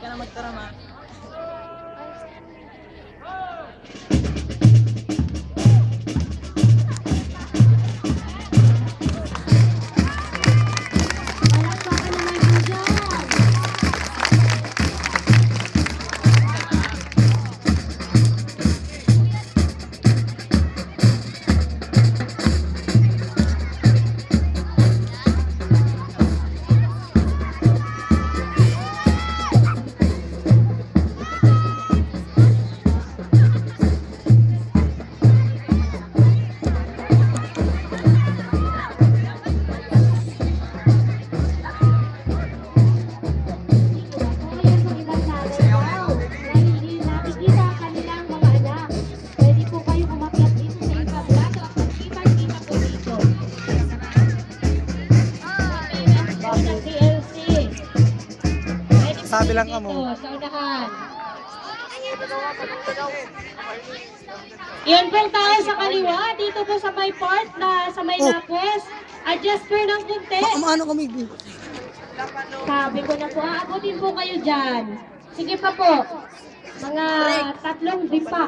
ka na magtarama. Sabi lang ka mo. Sa unahan. Yun pong tayo sa kaliwa. Dito po sa may part na sa may lapos. Adjust po ng kunti. Ano kami? Sabi ko na po, aabutin po kayo dyan. Sige pa po. Mga 3 di pa.